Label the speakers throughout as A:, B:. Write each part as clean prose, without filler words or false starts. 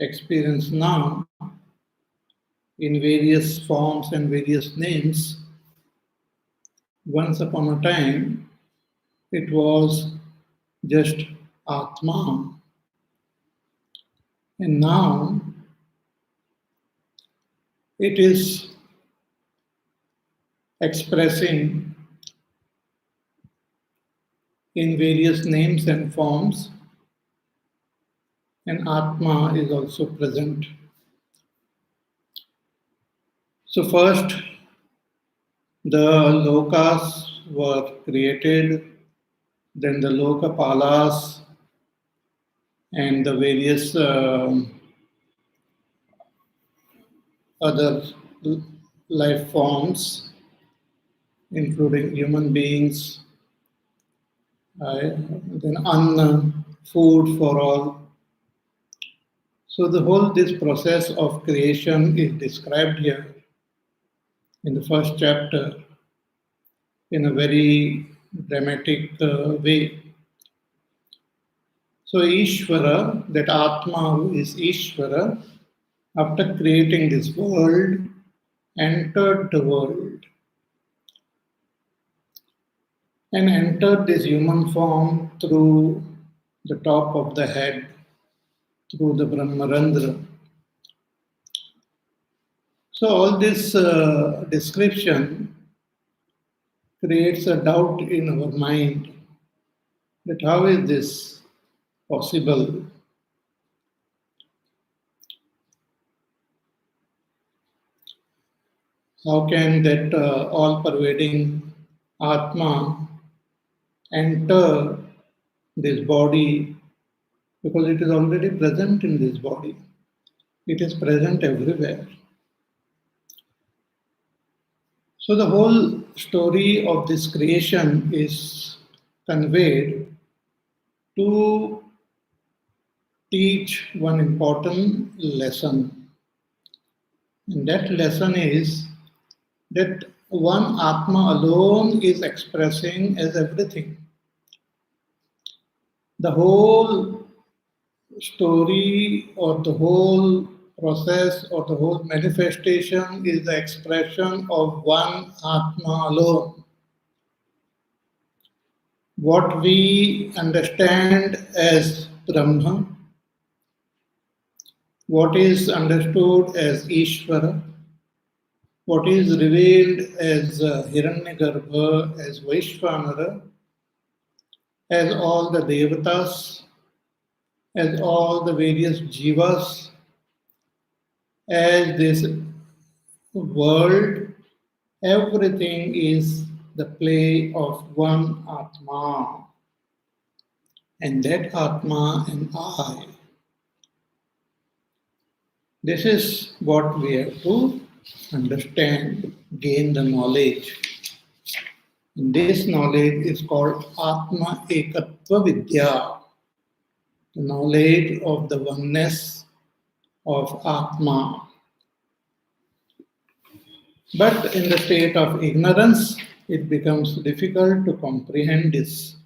A: experience now in various forms and various names, once upon a time it was just Atma, and now it is expressing in various names and forms, and Atma is also present. So, first, the lokas were created, then the lokapalas and the various other life forms, including human beings, then anna, food for all. So the whole this process of creation is described here in the first chapter in a very dramatic way. So Ishvara, that Atma who is Ishvara, after creating this world, entered the world and entered this human form through the top of the head, through the Brahmarandra. So all this description creates a doubt in our mind that how is this possible? How can that all-pervading Atma enter this body, because it is already present in this body. It is present everywhere. So the whole story of this creation is conveyed to teach one important lesson. And that lesson is that one Atma alone is expressing as everything. The whole story or the whole process or the whole manifestation is the expression of one Atma alone. What we understand as Brahma, what is understood as Ishvara, what is revealed as Hiranyagarbha, as Vaishvanara, as all the Devatas, as all the various Jivas, as this world, everything is the play of one Atma. And that Atma and I. This is what we have to understand, gain the knowledge. And this knowledge is called Atma Ekatva Vidya, the knowledge of the oneness of Atma. But in the state of ignorance, it becomes difficult to comprehend this.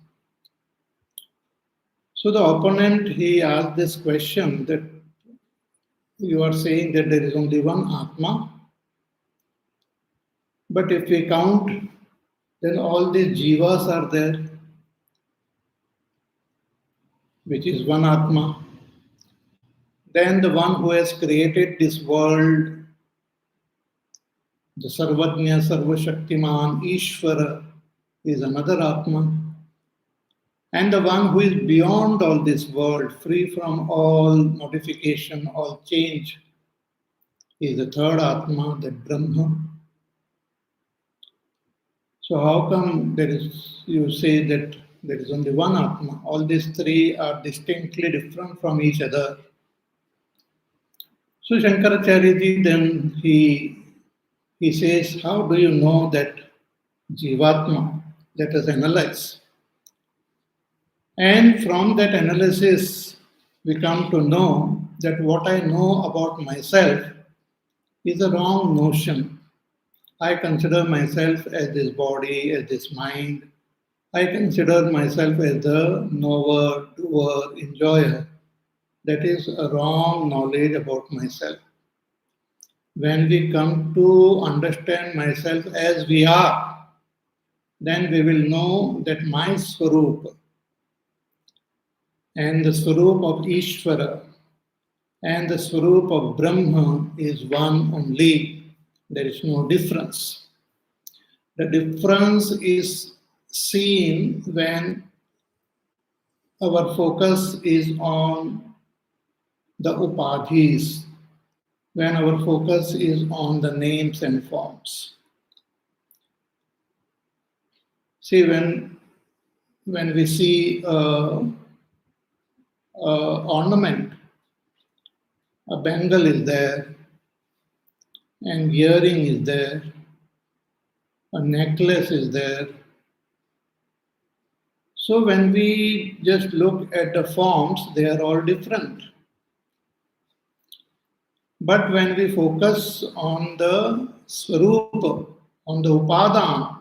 A: So the opponent, he asked this question that you are saying that there is only one Atma, but if we count, then all these Jivas are there, which is one Atma. Then the one who has created this world, the Sarvajna, Sarvashaktiman, Ishvara, is another Atma. And the one who is beyond all this world, free from all modification, all change, is the third Atma, the Brahma. So how come you say that there is only one Atma? All these three are distinctly different from each other. So Shankaracharya ji then he says, how do you know that Jivatma? Let us analyze. And from that analysis, we come to know that what I know about myself is a wrong notion. I consider myself as this body, as this mind. I consider myself as the knower, doer, enjoyer. that is a wrong knowledge about myself. When we come to understand myself as we are, then we will know that my Swarup and the Swarup of Ishvara and the Swarup of Brahma is one only. There is no difference. The difference is seen when our focus is on the upadhis, when our focus is on the names and forms. See, when we see ornament, a bangle is there, and earring is there, a necklace is there. So when we just look at the forms, they are all different. But when we focus on the Swarupa, on the Upadan,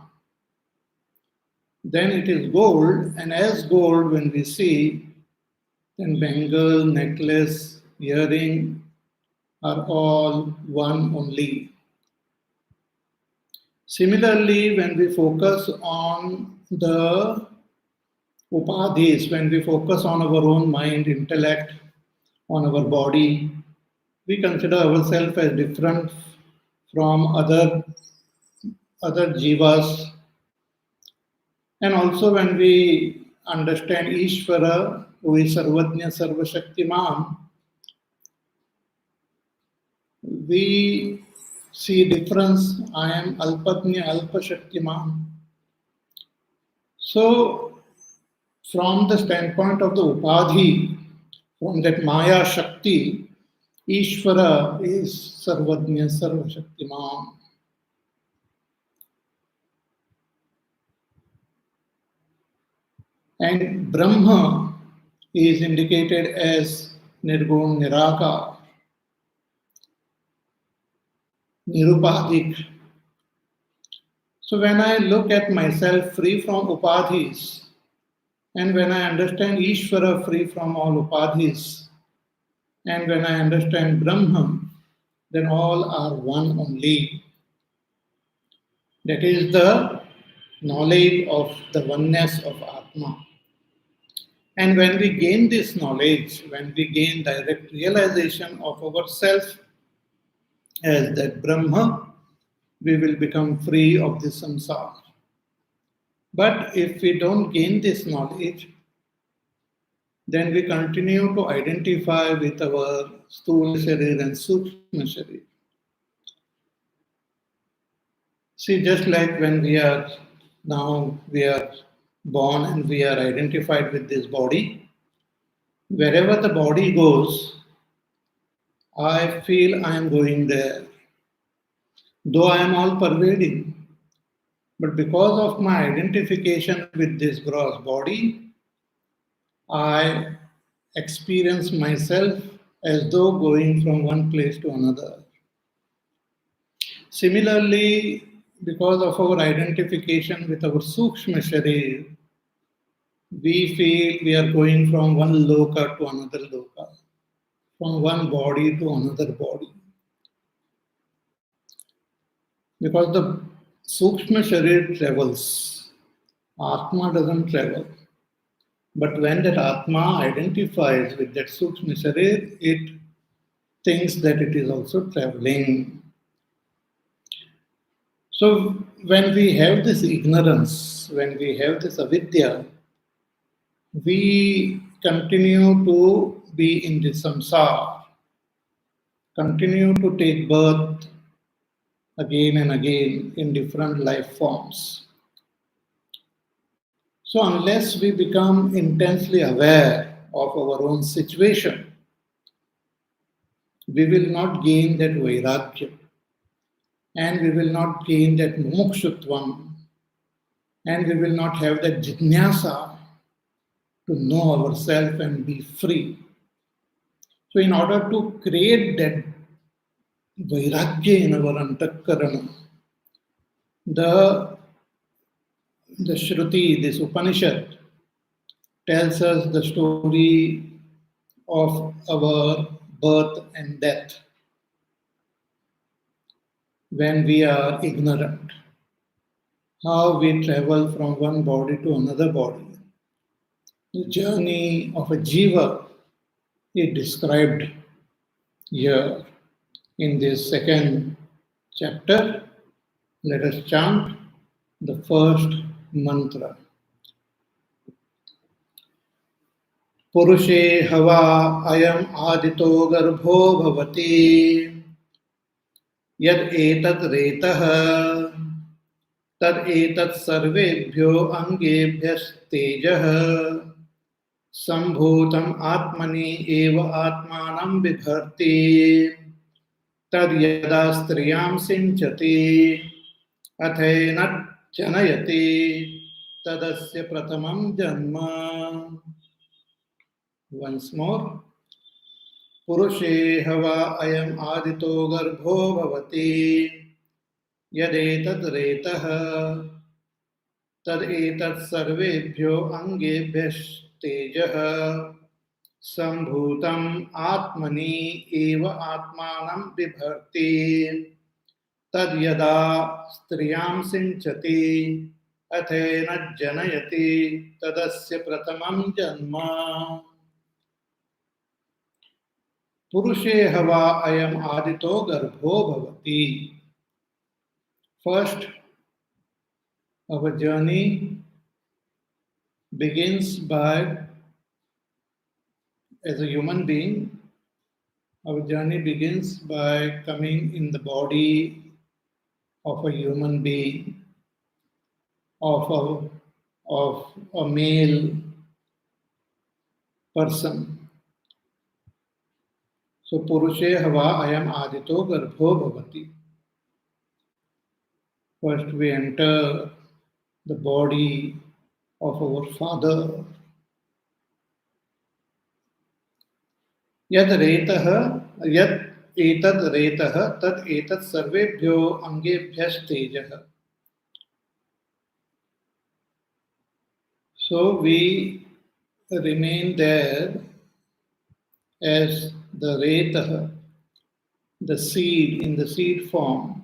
A: then it is gold, and as gold, when we see, then bangle, necklace, earring are all one only. Similarly, when we focus on the upadhis, when we focus on our own mind, intellect, on our body, we consider ourselves as different from other jivas. And also when we understand Ishvara, who is Sarvajna Sarvashaktiman, we see difference. I am Alpajna Alpashaktiman. So from the standpoint of the Upadhi, from that Maya Shakti, Ishvara is Sarvajna Sarvashaktiman. And Brahma is indicated as Nirgun Nirakar, Nirupadhik. So when I look at myself free from upadhis, and when I understand Ishvara free from all upadhis, and when I understand Brahman, then all are one only. That is the knowledge of the oneness of Atma. And when we gain this knowledge, when we gain direct realization of ourself as that Brahma, we will become free of this samsara. But if we don't gain this knowledge, then we continue to identify with our sthula sharir and sukshma sharir. See, just like when we are born and we are identified with this body, wherever the body goes, I feel I am going there. Though I am all pervading, but because of my identification with this gross body, I experience myself as though going from one place to another. Similarly, because of our identification with our Sukshma Sharir, we feel we are going from one loka to another loka, from one body to another body. Because the Sukshma Sharir travels, Atma doesn't travel. But when that Atma identifies with that Sukshma Sharir, it thinks that it is also traveling. So when we have this ignorance, when we have this avidya, we continue to be in this samsara, continue to take birth again and again in different life forms. So unless we become intensely aware of our own situation, we will not gain that vairagya, and we will not gain that mumukshutvam, and we will not have that jijnasa to know ourselves and be free. So in order to create that vairagya in our antakarana, the Shruti, this Upanishad, tells us the story of our birth and death when we are ignorant. How we travel from one body to another body. The journey of a Jiva is described here in this second chapter. Let us chant the first mantra. Purushe hava ayam adito garbho bhavati yad etat retah tad etat sarvebhyo angebhyas tejah sambhutam atmani eva atmanam bibharti tad yada striyam sinchati अथेन जनयति तदस्य प्रथमं जन्म. Once more. पुरुषे हवा अयम आदितो गर्भो भवति यदेतद् रेतः तदेतत् सर्वेभ्यो अंगेभ्यस्तेजः सम्भूतम् आत्मनि एव आत्मानं बिभर्ति तद यदा स्त्रियां सिंचति अथेन जनयति तदस्य प्रथमं जन्म. पुरुषे हवा अयम आदितो गर्भो भवति. First, our journey begins by, as a human being, our journey begins by coming in the body of a human being, of a male person. So, Purushe Hava Ayam Adito Garbho Bhavati. First, we enter the body of our father. Yad etad retah tad etad sarvebhyo angebhyas tejah. So we remain there as the retah, the seed in the seed form,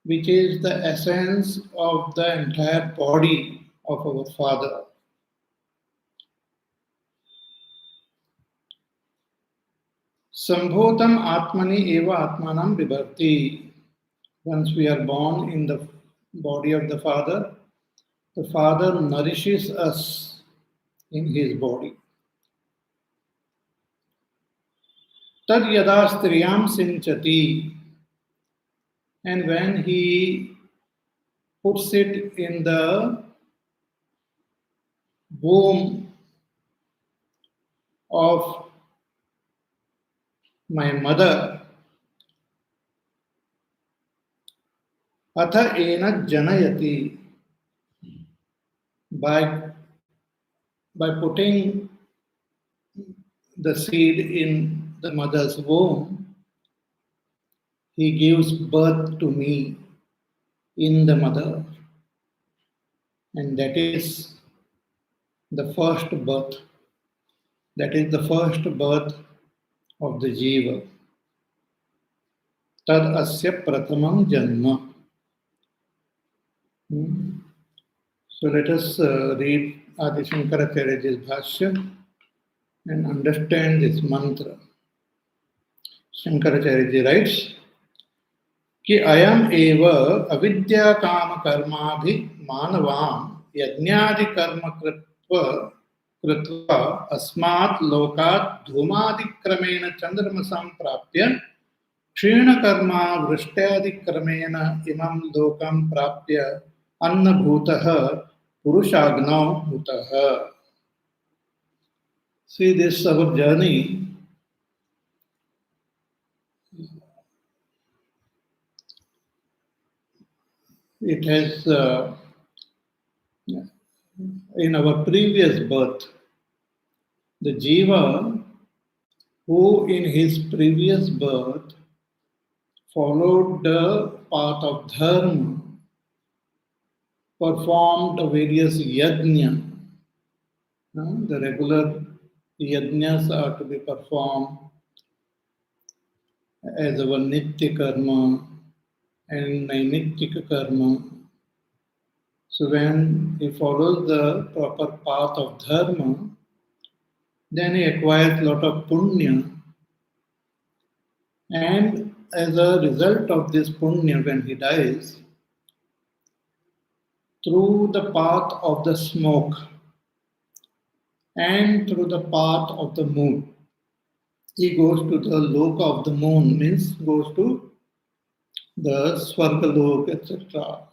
A: which is the essence of the entire body of our father. Sambhotam Atmani eva Atmanam Bibharti. Once we are born in the body of the father nourishes us in his body. Tad yada striyam sinchati. And when he puts it in the womb of my mother, atha ena janayati, by putting the seed in the mother's womb, he gives birth to me in the mother. And that is the first birth. That is the first birth of the Jiva. Tad asya prathamam janma. So let us read Adi Shankaracharya's Bhashya and understand this mantra. Shankaracharya writes कि अयम एव अविद्या काम कर्माभि मानवाम यज्ञादि कर्म कृत्वा अस्मात् लोकात् धूमादिक्रमेण चंद्रमसां प्राप्य क्षीणकर्मा वृष्ट्यादिक्रमेण इमं लोकं प्राप्य अन्नभूतः पुरुषाग्नौ भूतः. See, this our journey it has in our previous birth, the Jiva who in his previous birth followed the path of dharma, performed various yajna, the regular Yajnas are to be performed as our nitya karma and naimittika karma. So when he follows the proper path of dharma, then he acquires a lot of punya, and as a result of this punya, when he dies, through the path of the smoke and through the path of the moon, he goes to the loka of the moon, means goes to the Swargalok, etc.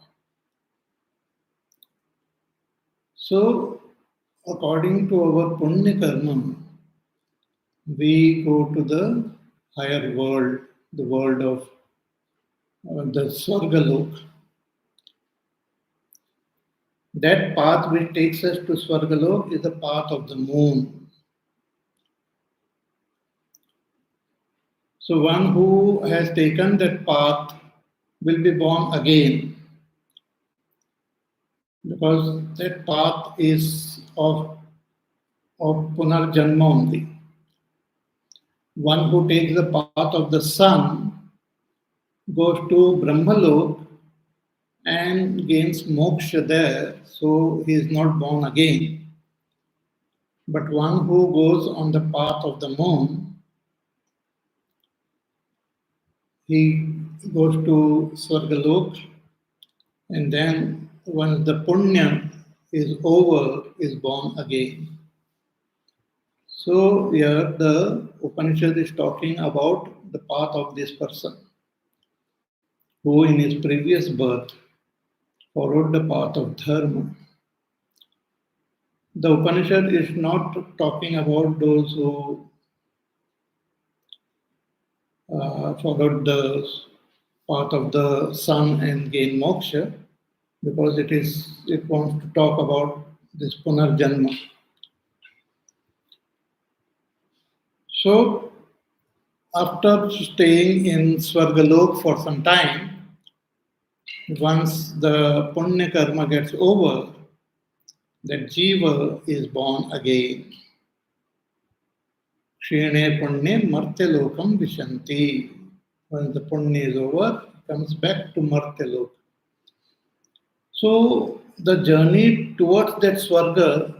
A: So, according to our Punya Karma, we go to the higher world, the world of the Swargalok. That path which takes us to Swargalok is the path of the moon. So, one who has taken that path will be born again, because that path is of Punarjanma only. One who takes the path of the sun goes to Brahmalok and gains moksha there, so he is not born again. But one who goes on the path of the moon, he goes to Swargalok, and then once the punya is over, is born again. So here the Upanishad is talking about the path of this person who in his previous birth followed the path of dharma. The Upanishad is not talking about those who followed the path of the sun and gain moksha, because it wants to talk about this punarjanma. So after staying in Swargalok for some time, once the punya karma gets over, that Jiva is born again. Kshine punye martyalokam vishanti. Once the punya is over, it comes back to martyalok. So the journey towards that Swarga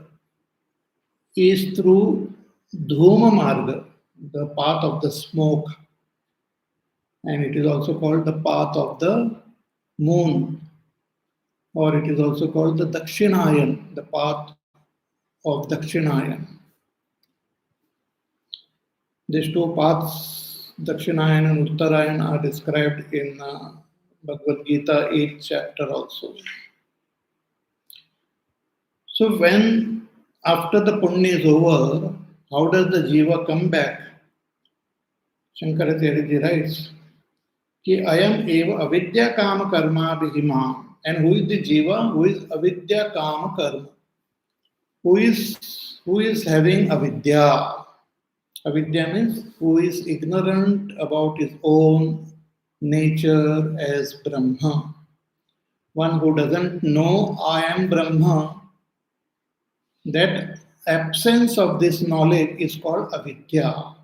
A: is through Dhuma Marga, the path of the smoke, and it is also called the path of the moon, or it is also called the Dakshinayan, the path of Dakshinayan. These two paths, Dakshinayan and Uttarayan, are described in Bhagavad Gita 8th chapter also. So when after the punya is over, how does the jiva come back? Shankaracharya writes, Ki ayam eva avidya kama karma bhima. And who is the jiva? Who is avidya kama karma? Who is having avidya? Avidya means who is ignorant about his own nature as Brahma. One who doesn't know I am Brahma, that absence of this knowledge is called avidya.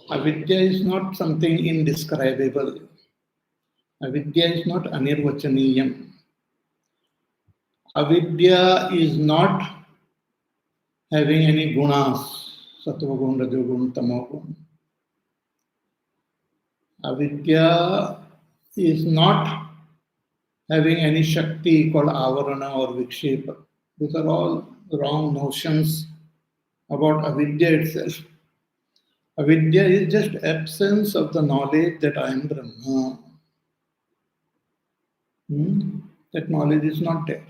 A: Avidya is not something indescribable. Avidya is not anirvachaniyam. Avidya is not having any gunas, sattva gun, rajo gun, tamo gun. Avidya is not having any shakti called avarana or vikshepa. These are all wrong notions about avidya itself. Avidya is just absence of the knowledge that I am Brahma. That knowledge is not there.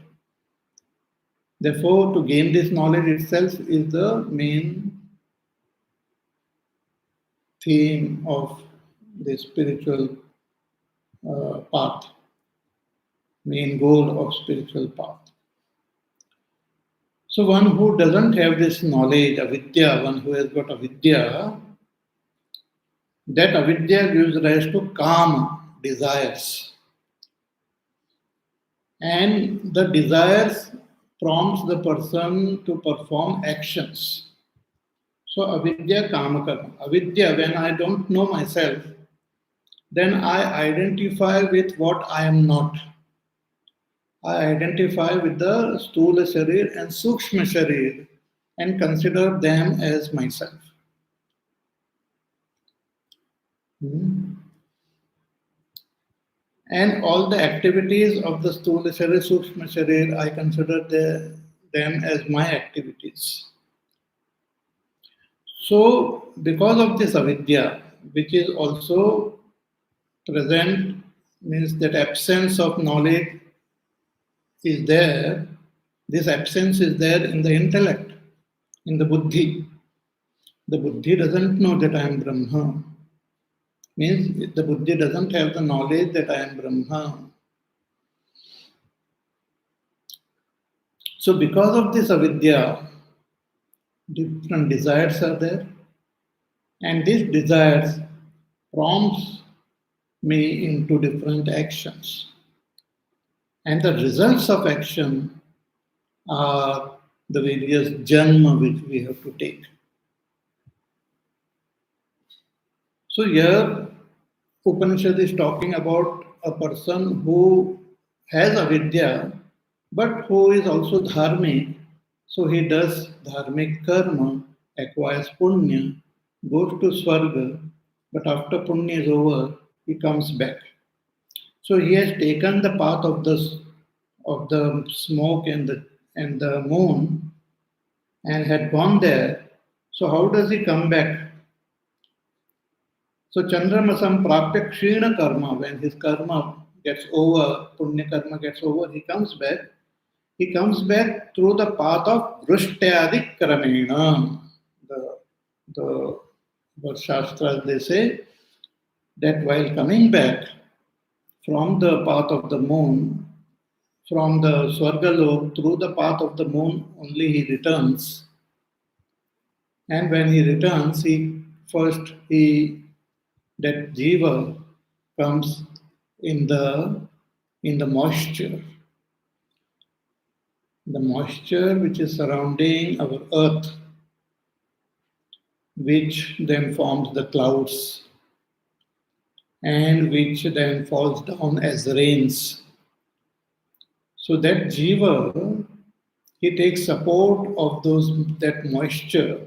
A: Therefore, to gain this knowledge itself is the main theme of the spiritual path, main goal of spiritual path. So one who doesn't have this knowledge, avidya, one who has got avidya, that avidya gives rise to kama, desires. And the desires prompts the person to perform actions. So avidya kamakarma. Avidya, when I don't know myself, then I identify with what I am not. I identify with the Stula Sharir and Sukshma Sharir and consider them as myself. Hmm. And all the activities of the Stula Sharir, Sukshma Sharir, I consider them as my activities. So, because of this avidya, which is also present, means that absence of knowledge is there, this absence is there in the intellect, in the buddhi. The buddhi doesn't know that I am Brahma. Means the buddhi doesn't have the knowledge that I am Brahma. So because of this avidya, different desires are there, and these desires prompts me into different actions. And the results of action are the various janma which we have to take. So here Upanishad is talking about a person who has avidya but who is also dharmic. So he does dharmic karma, acquires punya, goes to swarga, but after punya is over, he comes back. So he has taken the path of the smoke and the moon and had gone there. So how does he come back? So Chandramasam prapya kshina karma, when his karma gets over, punya karma gets over, he comes back. He comes back through the path of vrishtyadi kramena. The Shastras, they say that while coming back from the path of the moon, from the Swargalok, through the path of the moon, only he returns. And when he returns, that Jiva comes in the moisture. The moisture which is surrounding our earth, which then forms the clouds and which then falls down as rains. So that Jiva, he takes support of that moisture.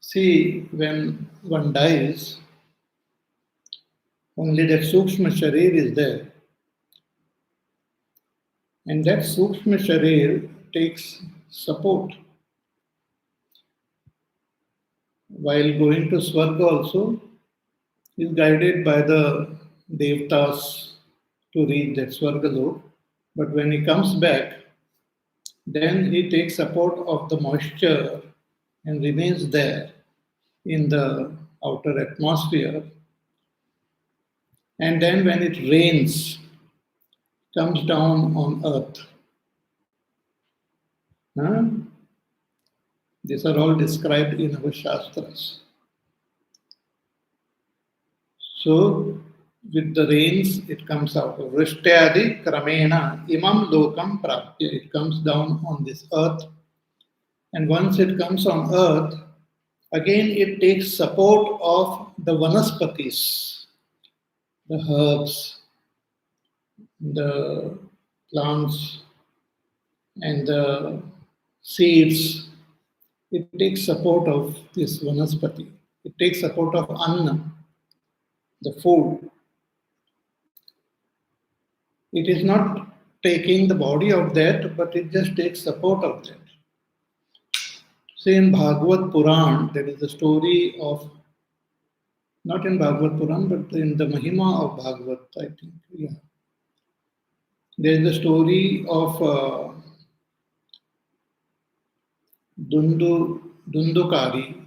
A: See, when one dies, only that Sukshma Sharir is there. And that Sukshma Sharir takes support. While going to Swarga also, is guided by the Devtas to reach that Swargalok. But when he comes back, then he takes support of the moisture and remains there in the outer atmosphere. And then when it rains, comes down on earth. Huh? These are all described in our Shastras. So, with the rains, it comes out. Vrishtyadi kramena imam lokam prapya. It comes down on this earth. And once it comes on earth, again it takes support of the vanaspatis, the herbs, the plants, and the seeds. It takes support of this vanaspati. It takes support of anna, the food. It is not taking the body of that, but it just takes support of that. Say in Bhagavad Puran, there is a story of, not in Bhagavad Puran, but in the Mahima of Bhagavad, I think. Yeah. There is a story of Dundukari.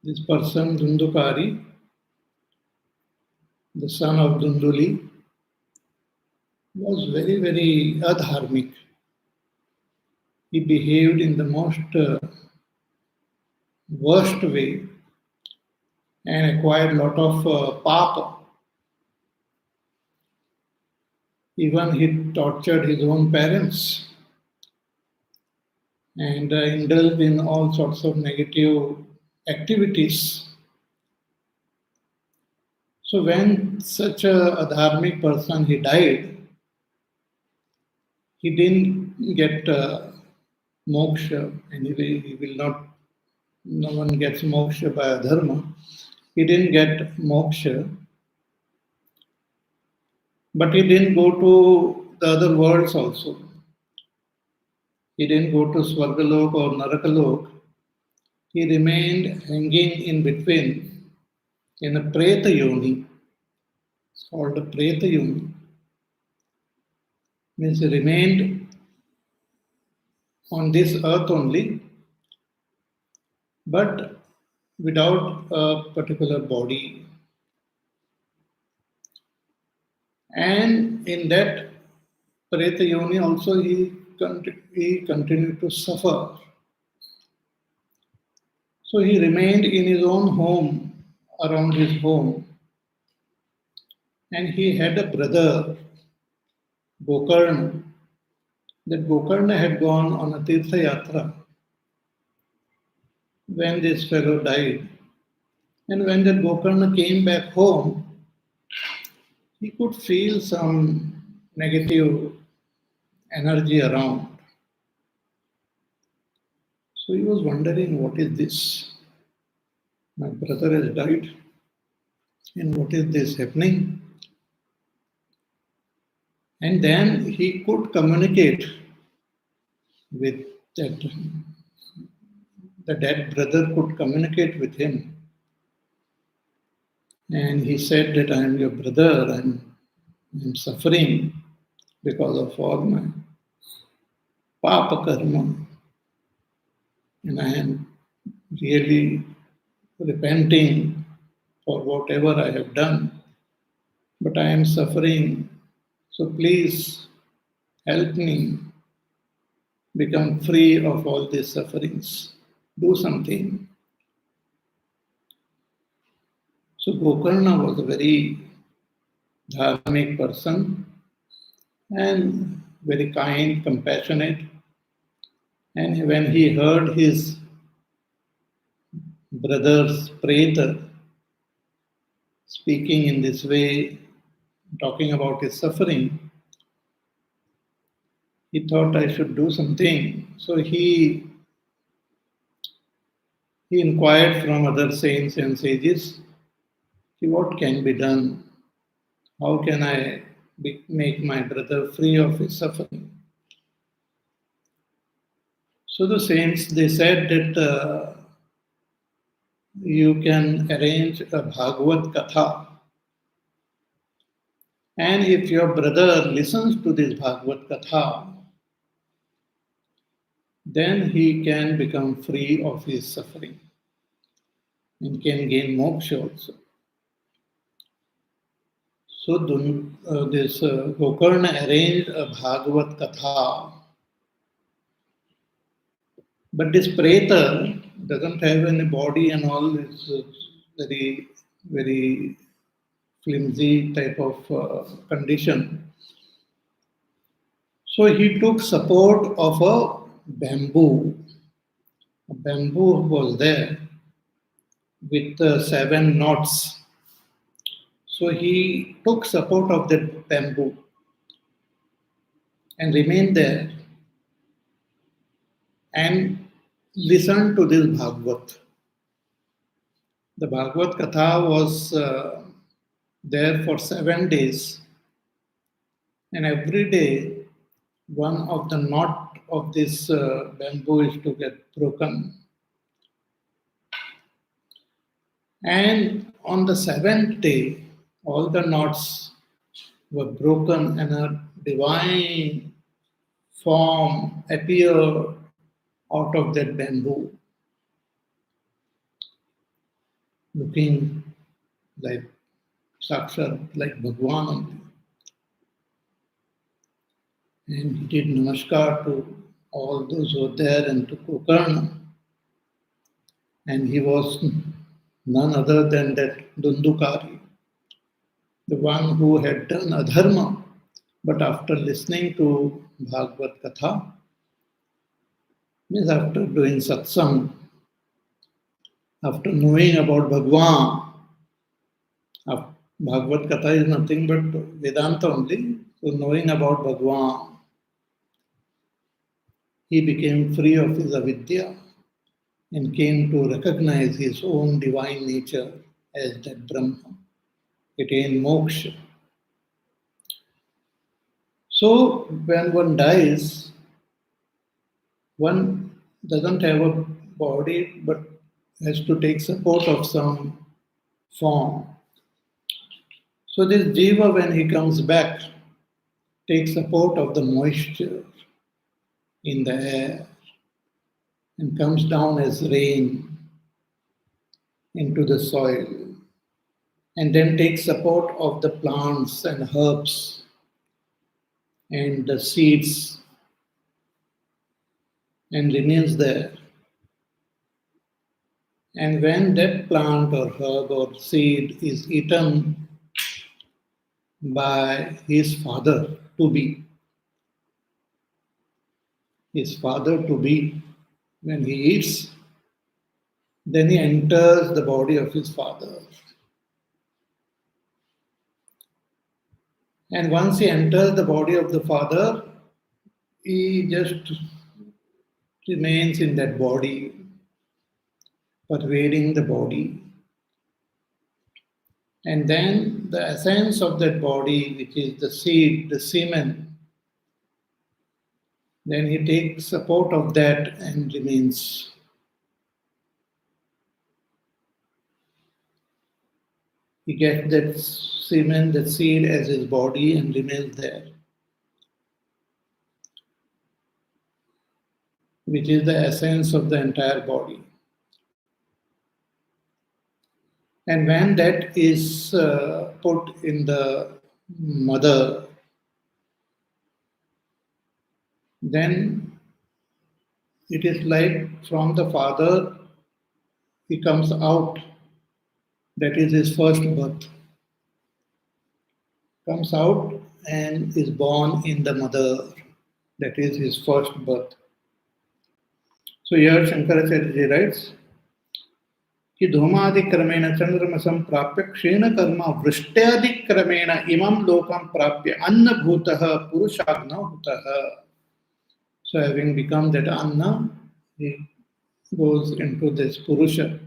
A: This person, Dundukari, the son of Dunduli, was very, very adharmic. He behaved in the most worst way and acquired a lot of papa. Even he tortured his own parents and indulged in all sorts of negative activities. So when such a dharmic person he died, he didn't get moksha. Anyway, he will not. No one gets moksha by adharma. He didn't get moksha, but he didn't go to the other worlds also. He didn't go to Swargalok or Narakalok. He remained hanging in between in a Preta Yoni. It's called a Preta Yoni. Means he remained on this earth only, but without a particular body. And in that Preta Yoni also he continued to suffer. So he remained in his own home, around his home, and he had a brother, Gokarna. That Gokarna had gone on a Tirtha Yatra when this fellow died. And when that Gokarna came back home, he could feel some negative energy around. So he was wondering, what is this? My brother has died, and what is this happening? And then he could communicate with that, the dead brother could communicate with him. And he said that I am your brother, I'm suffering because of all my papa karma, and I am really repenting for whatever I have done, but I am suffering. So please help me become free of all these sufferings. Do something. So Gokarna was a very dharmic person and very kind, compassionate. And when he heard his brother's preta speaking in this way, talking about his suffering, he thought I should do something. So he inquired from other saints and sages, what can be done? How can I make my brother free of his suffering? So the saints, they said that you can arrange a Bhagavad Katha. And if your brother listens to this Bhagavad Katha, then he can become free of his suffering and can gain moksha also. So this Gokarna arranged a Bhagavad Katha. But this preta doesn't have any body and all. It's very, very flimsy type of condition. So he took support of a bamboo. A bamboo was there with 7 knots. So he took support of that bamboo and remained there and listened to this Bhagavad. The Bhagavad Katha was there for 7 days, and every day one of the knot of this bamboo is to get broken. And on the 7th day, all the knots were broken and a divine form appeared out of that bamboo, looking like Sakshat, like Bhagwan only. And he did namaskar to all those who were there and to Gokarna. And he was none other than that Dundukari, the one who had done adharma. But after listening to Bhagavad Katha, means after doing satsang, after knowing about Bhagwan, Bhagavad Katha is nothing but Vedanta only. So knowing about Bhagwan, he became free of his avidya and came to recognize his own divine nature as that Brahma. It attained moksha. So when one dies, one doesn't have a body but has to take support of some form. So this Jiva, when he comes back, takes support of the moisture in the air and comes down as rain into the soil, and then takes support of the plants and herbs and the seeds and remains there. And when that plant or herb or seed is eaten by his father to be, when he eats, then he enters the body of his father. And once he enters the body of the father, he just remains in that body, pervading the body. And then the essence of that body, which is the seed, the semen, then he takes support of that and remains. He gets that semen, that seed as his body and remains there, which is the essence of the entire body. And when that is put in the mother, then it is like from the father he comes out. That is his first birth. Comes out and is born in the mother. That is his first birth. So here Shankaracharya writes, कि धूमादिक्रमेण चंद्रमसं प्राप्य क्षीण कर्म वृष्ट्यादिक्रमेण इमं लोकं प्राप्य अन्नभूतः पुरुषाग्नभूतः. So having become that Anna, he goes into this Purusha.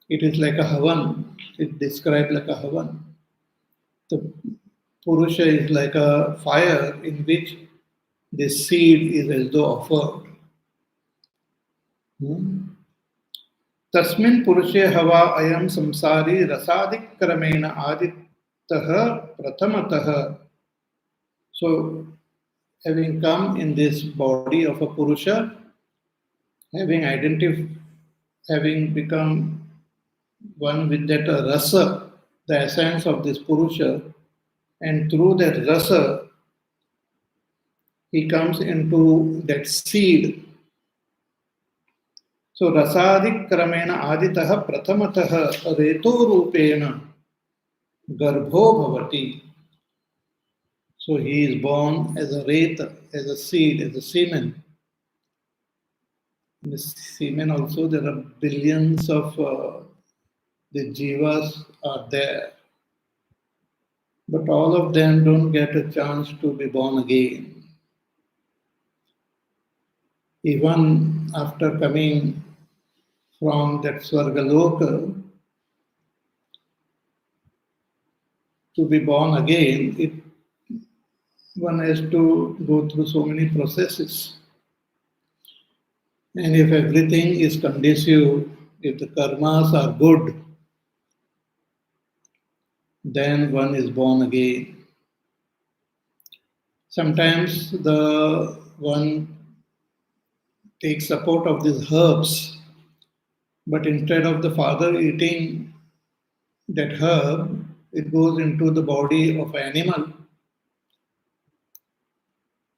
A: It is like a Havan. It described like a Havan. The Purusha is like a fire in which this seed is as though offered. तस्मिन् पुरुषे हवा अयं संसारी रसादिक्रमेण आदितः प्रथमतः. So having come in this body of a Purusha, having become one with that rasa, the essence of this Purusha, and through that rasa, he comes into that seed. So rasadikkramena aditaha prathamataha reto rupena garbho bhavati. So he is born as a reta, as a seed, as a semen. In the semen also there are billions of the jivas are there. But all of them don't get a chance to be born again. Even after coming from that Swargaloka to be born again, one has to go through so many processes. And if everything is conducive, if the karmas are good, then one is born again. Sometimes the one takes support of these herbs, but instead of the father eating that herb, it goes into the body of an animal,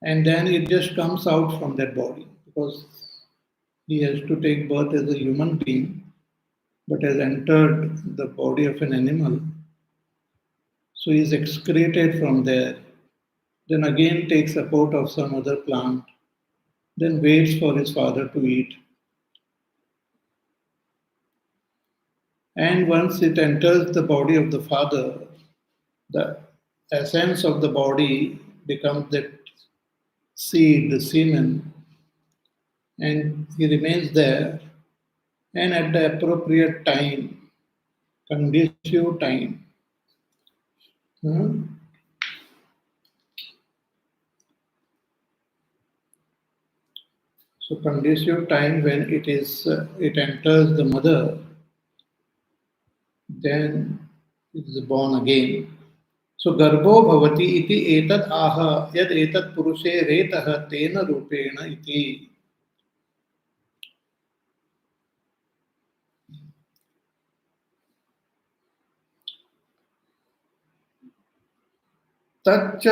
A: and then it just comes out from that body because he has to take birth as a human being, but has entered the body of an animal. So he is excreted from there. then again takes support of some other plant, then waits for his father to eat. And once it enters the body of the father, the essence of the body becomes that seed, the semen, and he remains there. And at the appropriate time, conducive time, hmm, so conducive time when it enters the mother, then it is born again. So गर्भो भवति इति एतद् आह यद् एतत् पुरुषे रेतः तेन रूपेण इति तच्च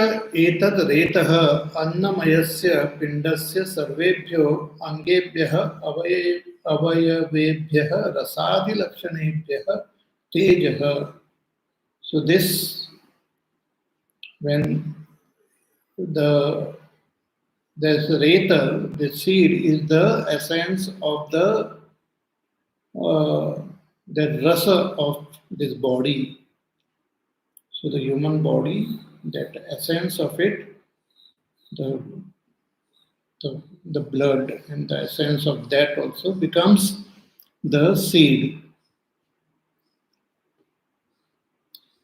A: एतद् रेतः अन्नमयस्य पिण्डस्य सर्वेभ्यो अङ्गेभ्यः अवयवेभ्यः रसादिलक्षणेभ्यः तेजः. So this, when there's reta, the seed is the essence of the rasa of this body. So the human body, that essence of it, the, the blood and the essence of that also becomes the seed.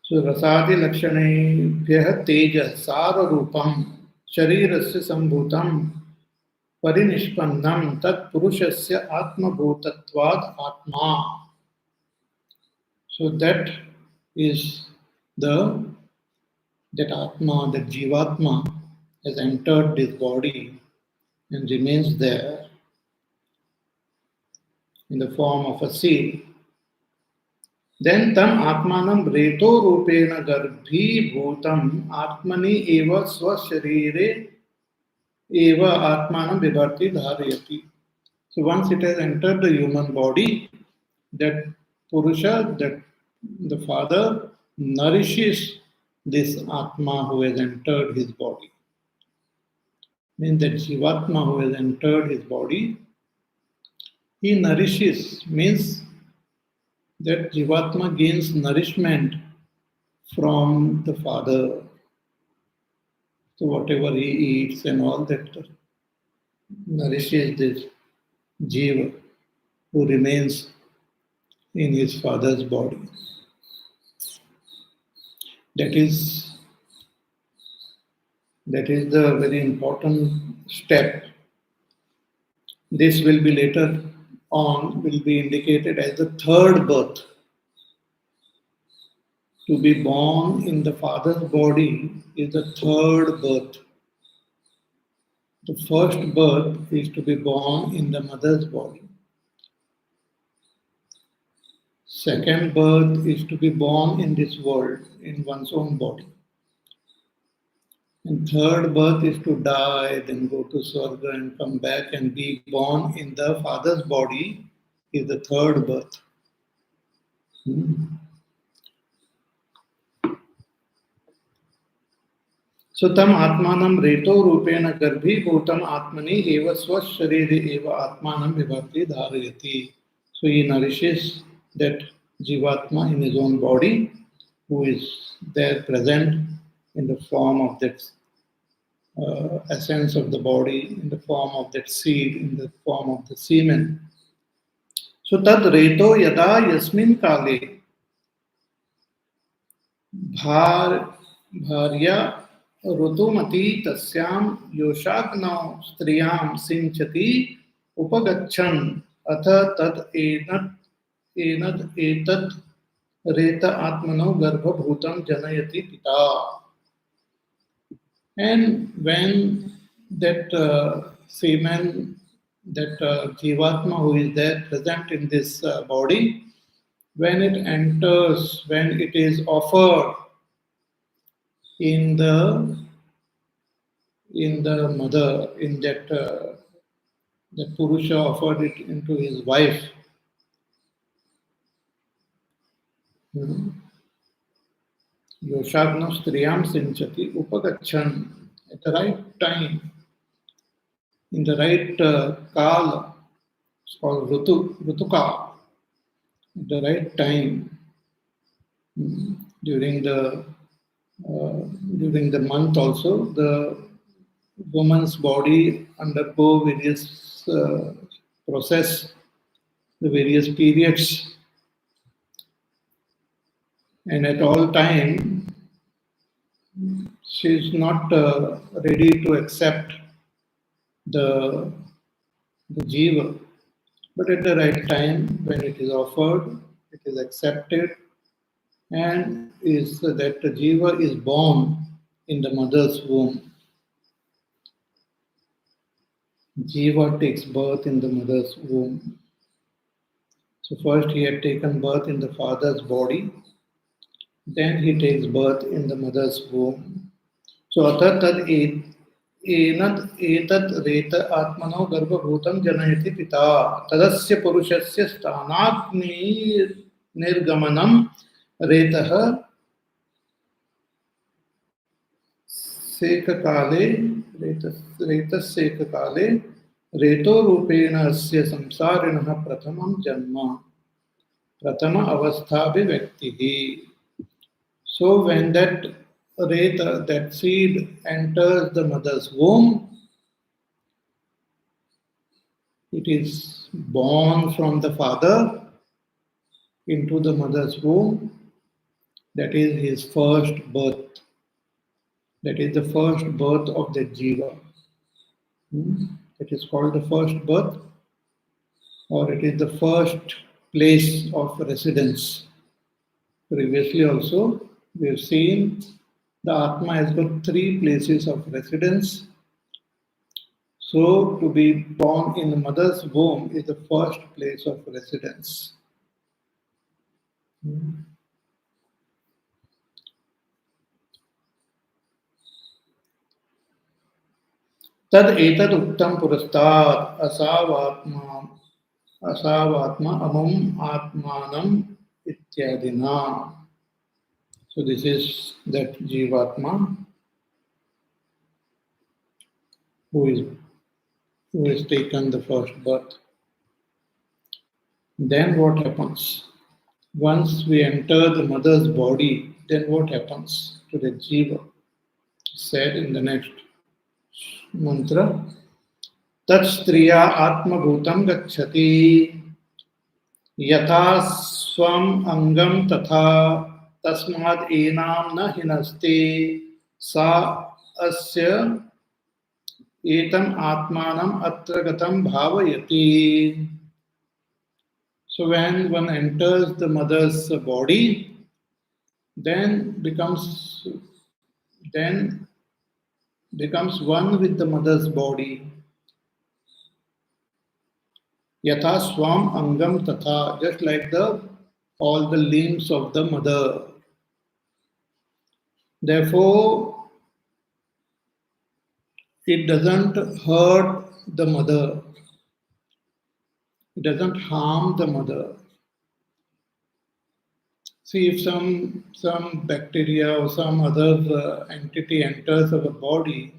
A: So rasadi lakshanebhyah teja sara rupam sharirasya sambhutam parinishpannam tat purushasya atma bhutatvad atma. So that is that atma, that jivatma has entered this body and remains there in the form of a seed. Then tam atmanam reto rupena garbhi bhutam atmani eva swasharire eva atmanam vibharti dharayati. So once it has entered the human body, that Purusha, that the father, nourishes this Atma who has entered his body. Means that Jivatma who has entered his body, he nourishes, means that Jivatma gains nourishment from the father. So whatever he eats and all that nourishes this Jiva who remains in his father's body. That is the very important step. This will be later on will be indicated as the third birth. To be born in the father's body is the third birth. The first birth is to be born in the mother's body. Second birth is to be born in this world, in one's own body. And third birth is to die, then go to Swarga and come back and be born in the father's body is the third birth. So tam atmanam reto rupena garbhi bhutam atmani eva swashariri eva atmanam vibhakti dharayati. So he nourishes that jivatma in his own body, who is there present in the form of that essence of the body, in the form of that seed, in the form of the semen. So tad reto yada yasmin kale भार्या ऋतुमती तस्यां योषाग्नौ स्त्रियां सिंचति उपगच्छन् अथ तत् एतत् रेत आत्मनो गर्भभूतं जनयति पिता. And when that semen, that jivatma who is there present in this body, when it enters, when it is offered in the mother, in that that Purusha offered it into his wife. Yoshagna striyam sinchati upagachan. at the right time, in the right kala, it's called Rutuka, at the right time, during the uh, during the month also, the woman's body undergo various process, the various periods, and at all time she is not ready to accept the jiva, but at the right time when it is offered, it is accepted, and is that the jiva is born in the mother's womb. Jiva takes birth in the mother's womb. So first he had taken birth in the father's body, then he takes birth in the mother's womb. So अतः तद एतत् रेत आत्मनो गर्भभूतं जनयति पिता तदस्य पुरुषस्य स्थानाग्नि निर्गमनं रेतः सेककाले रेतस्सेककाले रेतो रूपेण अस्य संसारिणः प्रथमं जन्म प्रथम अवस्थाभिव्यक्तिः. So when that reta, that seed enters the mother's womb, it is born from the father into the mother's womb. That is his first birth. That is the first birth of the jiva. That is called the first birth, or it is the first place of residence. Previously also, we have seen the Atma has got three places of residence. So, to be born in the mother's womb is the first place of residence. Tad etad uttam purastad asavatma amam atmanam ityadina. So this is that Jivatma who has taken the first birth. Then what happens? Once we enter the mother's body, then what happens to the Jiva? Said in the next mantra, Tat striya atma bhutam gacchati yatha swam angam tatha tasmad enam na hinaste sa asya etam atmanam atragatam bhavayati. So when one enters the mother's body, then becomes one with the mother's body. Yatha swam angam tatha, just like all the limbs of the mother. Therefore, it doesn't hurt the mother. It doesn't harm the mother. See, if some bacteria or some other entity enters our body,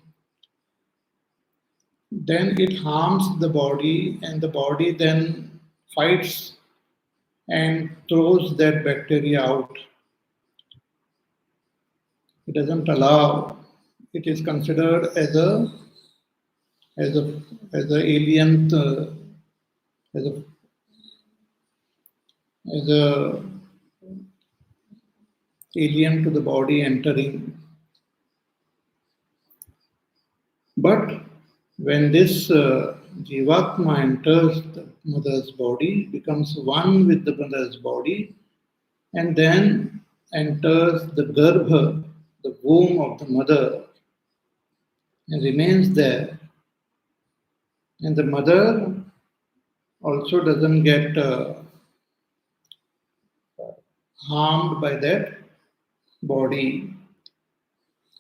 A: then it harms the body, and the body then fights and throws that bacteria out. It doesn't allow. It is considered as a alien, as a alien to the body entering. But when this Jivatma enters the mother's body, becomes one with the mother's body, and then enters the Garbha, the womb of the mother, and remains there. And the mother also doesn't get harmed by that body.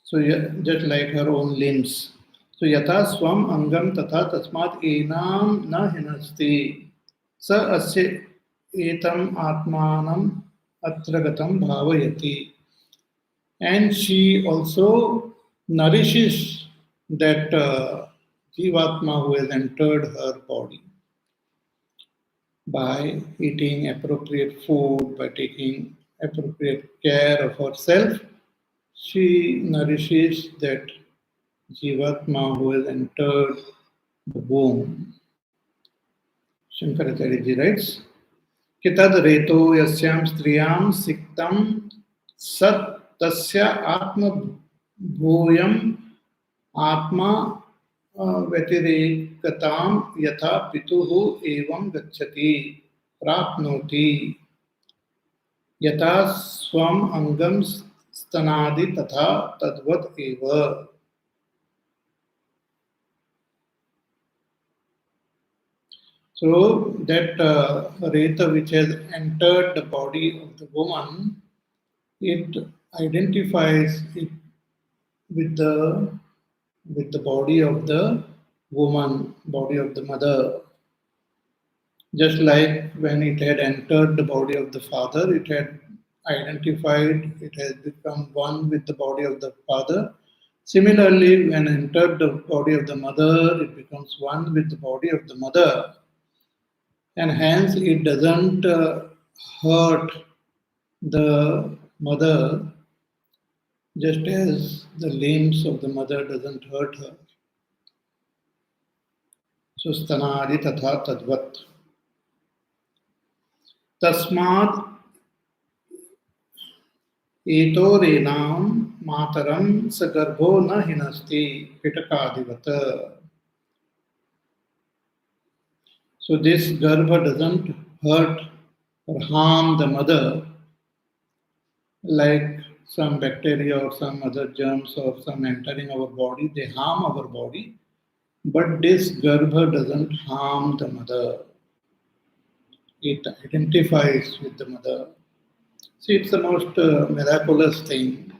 A: So just like her own limbs. So yatha swam angam tatha tasmat enam na hinasti sa asya etam atmanam atragatam bhavayati. And she also nourishes that Jivatma who has entered her body by eating appropriate food, by taking appropriate care of herself, she nourishes that Jivatma who has entered the womb. Shankaracharya ji writes, Kitad reto yasyam striyam siktam sat tasya atma bhoyam atma व्यतिरेकताम यथा पितुः एवं गच्छति प्राप्नोति यथा स्वम अंगम स्तनादि तथा तद्वत् एव. So that Reta which has entered the body of the woman, it identifies it with the body of the woman, body of the mother. Just like when it had entered the body of the father, it had identified, it has become one with the body of the father. Similarly, when entered the body of the mother, it becomes one with the body of the mother. And hence it doesn't hurt the mother just as the limbs of the mother doesn't hurt her. So stanadi tatha tadvat. Tasmat एतोरेनाम मातरम सगर्भो न हिनस्ति पिटकादिवत. So this garbha doesn't hurt or harm the mother like some bacteria or some other germs or some entering our body. They harm our body, but this garbha doesn't harm the mother. It identifies with the mother. See, it's the most miraculous thing.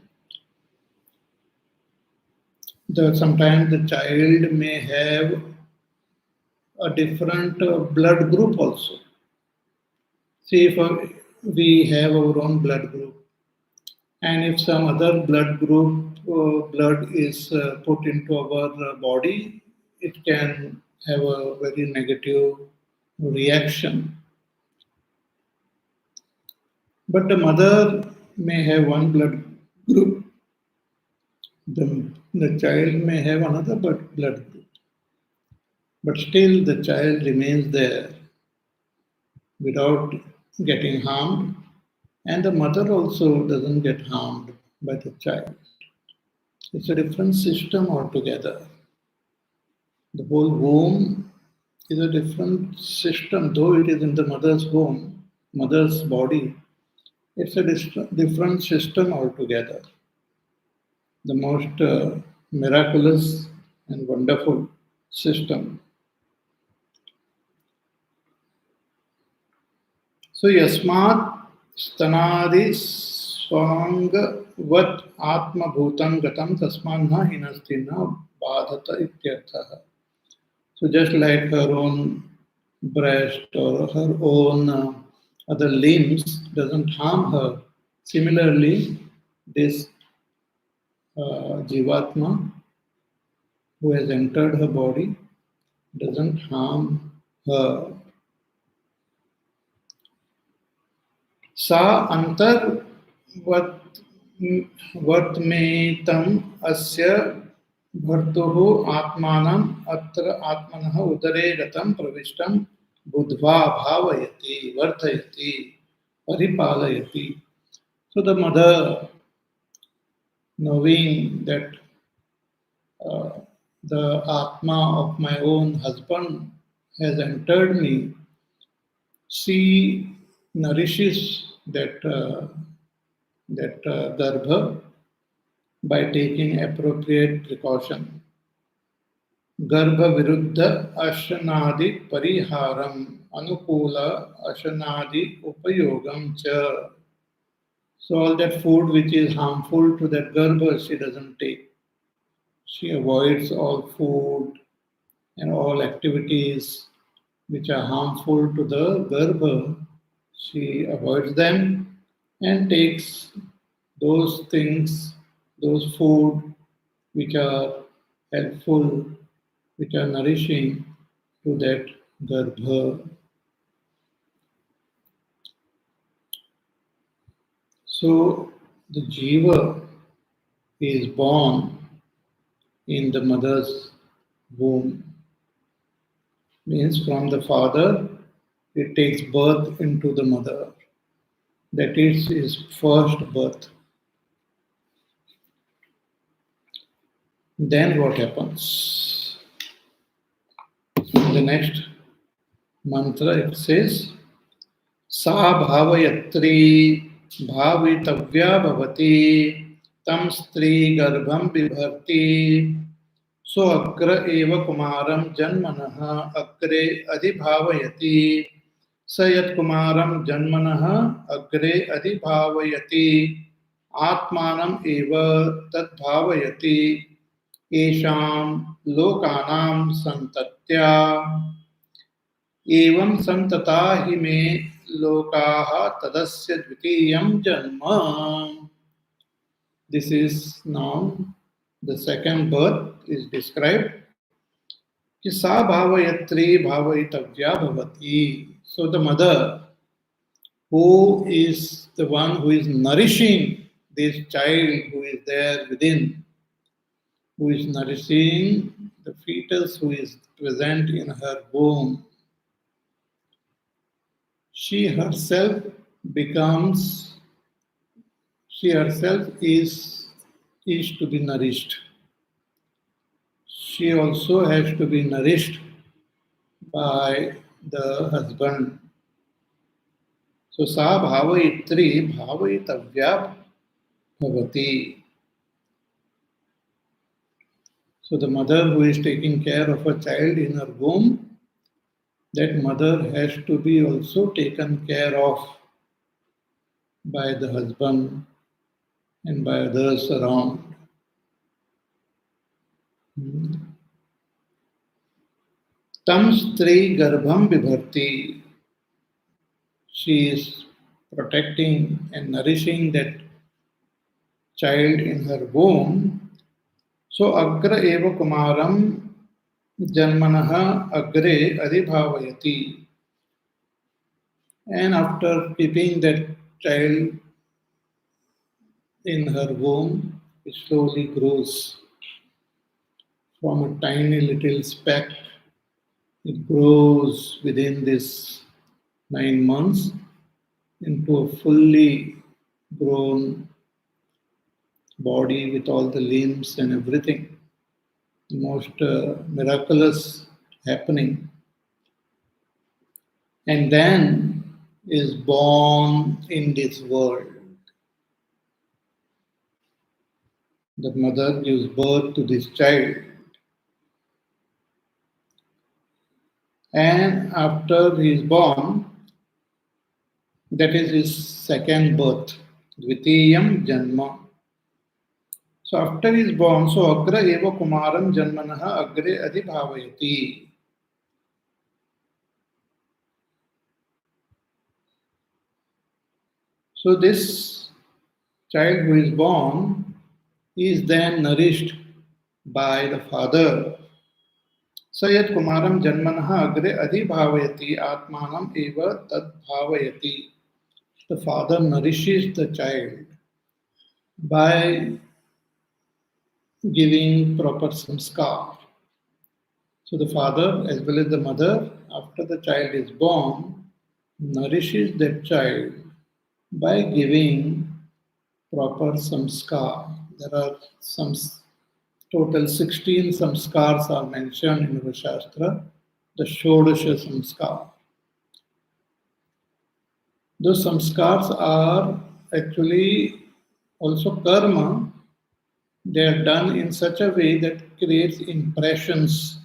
A: Sometimes the child may have a different blood group also. See, if we have our own blood group, and if some other blood group blood is put into our body, it can have a very negative reaction. But the mother may have one blood group, the child may have another blood group, but still the child remains there without getting harmed, and the mother also doesn't get harmed by the child. It's a different system altogether. The whole womb is a different system, though it is in the mother's womb, mother's body. It's a different system altogether. The most miraculous and wonderful system. So yasmat stanadi swangvat atma bhutam gatam tasman na hinasti na badhata ityartha. So just like her own breast or her own other limbs doesn't harm her, similarly this Jivatma who has entered her body doesn't harm her. Sa antar वर्तमेतं अस्य भर्तुः आत्मानं अत्र आत्मनः उदरे गतं प्रविष्टं बुद्ध्वा भावयति वर्धयति परिपालयति. So the mother, knowing that the Atma of my own husband has entered me, she nourishes that garbha by taking appropriate precaution. Garbha viruddha ashanadi pariharam anukula ashanadi upayogam cha. So all that food which is harmful to that garbha she doesn't take. She avoids all food and all activities which are harmful to the garbha. She avoids them and takes those things, those food which are helpful, which are nourishing to that garbha. So the jiva is born in the mother's womb. Means from the father, it takes birth into the mother. That is his first birth. Then what happens? In the next mantra it says, सा भावयत्री भावितव्या भवति तं स्त्री गर्भं बिभर्ति सो अग्र एव कुमारं जन्मनः अग्रे अधिभावयति स यत्कुमारं जन्मनः अग्रे अधिभावयति आत्मानम् एव तद्भावयति येषां लोकानां सन्तत्या एवं संतता हि मे लोकाः तदस्य द्वितीयं जन्म. This is now the second birth is described. कि सा भावयत्री भावयितव्या भवति. So the mother who is the one who is nourishing this child who is there within, who is nourishing the fetus who is present in her womb, she herself is to be nourished. She also has to be nourished by the husband. So sa bhavayitri bhavayitavya bhavati. So the mother who is taking care of a child in her womb, that mother has to be also taken care of by the husband and by others around. Tam stri garbham vibharti. She is protecting and nourishing that child in her womb. So agra eva kumaram janmanaha agre adhibhavayati. And after keeping that child in her womb, it slowly grows from a tiny little speck. It grows within this 9 months into a fully grown body with all the limbs and everything. The most miraculous happening. And then is born in this world. The mother gives birth to this child. And after he is born, that is his second birth, Dvitiyam Janma. So after he is born, so Agra eva Kumaram Janmanaha Agre Adhibhavayati. So this child who is born is then nourished by the father. Sayat Kumaram Janmanaha Agre Adhibhavayati Atmanam Eva Tadbhavayati. The father nourishes the child by giving proper samskar. So the father as well as the mother, after the child is born, nourishes that child by giving proper samskar. There are some total 16 samskars are mentioned in the Shastra, the Shodasha samskar. Those samskars are actually also karma. They are done in such a way that creates impressions,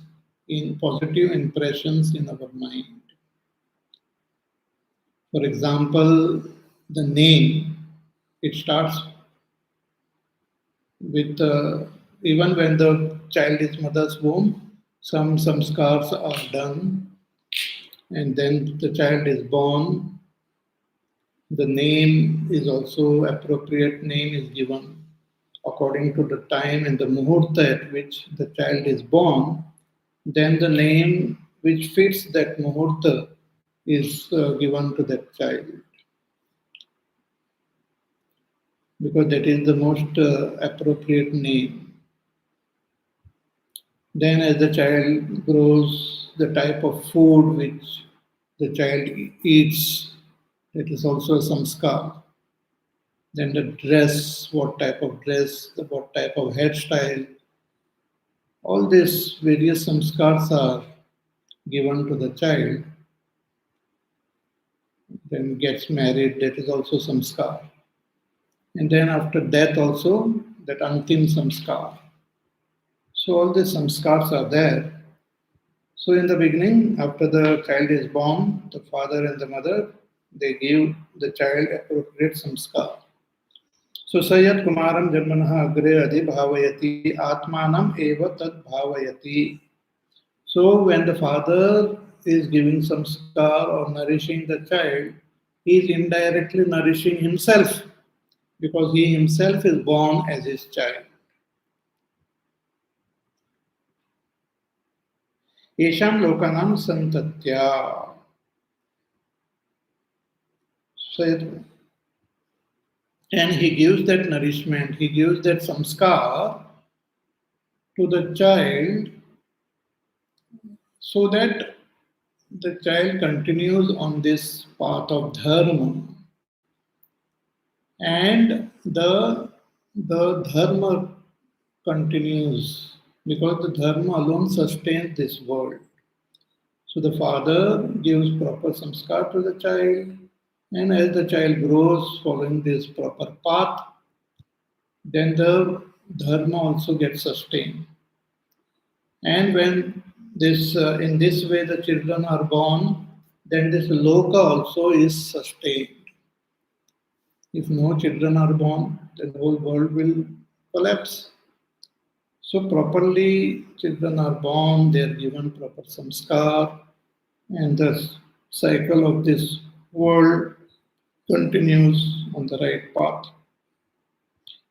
A: in positive impressions in our mind. For example, the name, it starts with, even when the child is mother's womb, some samskars are done, and then the child is born. The name is also appropriate name is given. according to the time and the muhurta at which the child is born, then the name which fits that muhurta is given to that child, because that is the most appropriate name. Then, as the child grows, the type of food which the child eats, that is also a samskar. Then the dress, what type of dress, what type of hairstyle, all these various samskars are given to the child. Then gets married, that is also samskar. And then after death also, that antim samskar. So all these samskars are there. So in the beginning, after the child is born, the father and the mother, they give the child appropriate samskar. So Sayyat Kumaram Janmanaha Agre Adi Bhavayati Atmanam Eva Tad Bhavayati. So when the father is giving samskar or nourishing the child, he is indirectly nourishing himself, because he himself is born as his child. Esham Lokanam Santatya. So, and he gives that nourishment, he gives that samskar to the child so that the child continues on this path of dharma. And the dharma continues, because the dharma alone sustains this world. So the father gives proper samskar to the child, and as the child grows following this proper path, then the dharma also gets sustained. And when this in this way the children are born, then this loka also is sustained. If no children are born, then the whole world will collapse. So properly children are born, they are given proper samskar, and the cycle of this world continues on the right path.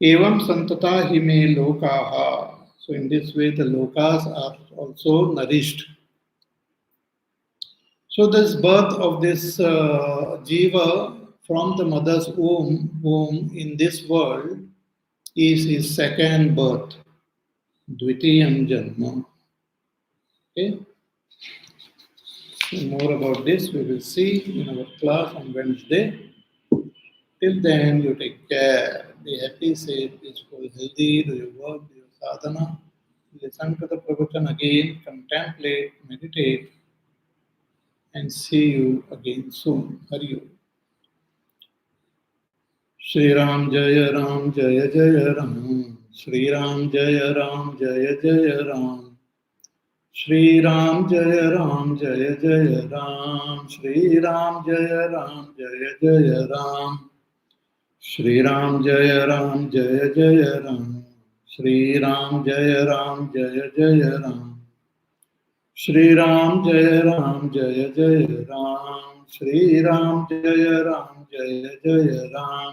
A: Evam santata hime lokaha. So in this way the lokas are also nourished. So this birth of this Jiva from the mother's womb in this world is his second birth, Dvitiyam Janma. Okay? So more about this we will see in our class on Wednesday. Till then, you take care. Be happy, safe, peaceful, healthy. Do your work, do your sadhana. Listen to the pravachan again, contemplate, meditate, and see you again soon. Hari Om. Shri Ram Jaya Ram Jaya Jaya Ram. Shri Ram Jaya Ram Jaya Jaya Ram. Shri Ram Jaya Ram Jaya Jaya Ram. Shri Ram Jaya Ram Jaya Jaya Ram. Shri Ram Jaya Ram Jaya Jaya Ram. Shri Ram Jaya Ram Jaya Jaya Ram. Shri Ram Jaya Ram Jaya Jaya Ram. Shri Ram Jaya Ram Jaya Jaya Ram.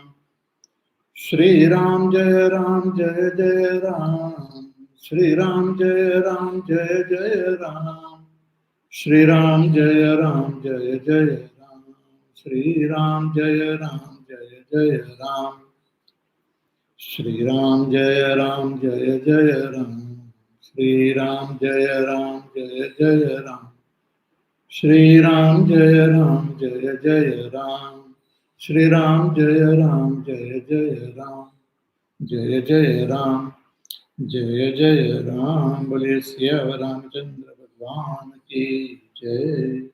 A: Shri Ram Jaya Ram Jaya Jaya Ram. Shri Ram Jaya Ram Jaya Jaya Ram. Shri Ram Jaya Ram Jaya Jaya Ram. Shri Ram Jaya Ram Jaya Jaya Ram. Shri Ram Jaya Ram Jaya Jaya Ram. Shri Ram Jaya Ram Jaya Jaya Ram. Shri Ram Jaya Ram Jaya Jaya Ram. Shri Ram Jaya Ram Jaya Jaya Ram. Jaya Jaya Ram. Jaya Jaya Ram. Bole Siya Ramchandra Bhagwan ki Jai.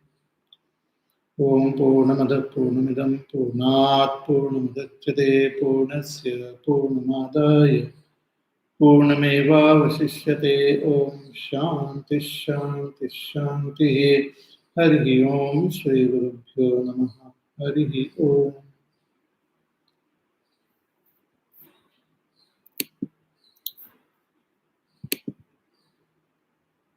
A: Om Purnamada Purnamidam Purnat Purnamudachyate Purnasya Purnamadaya Purnamevavasishyate. Om Shanti Shanti Shanti. Hari Om Shri Gurubhyo Namaha. Hari Om.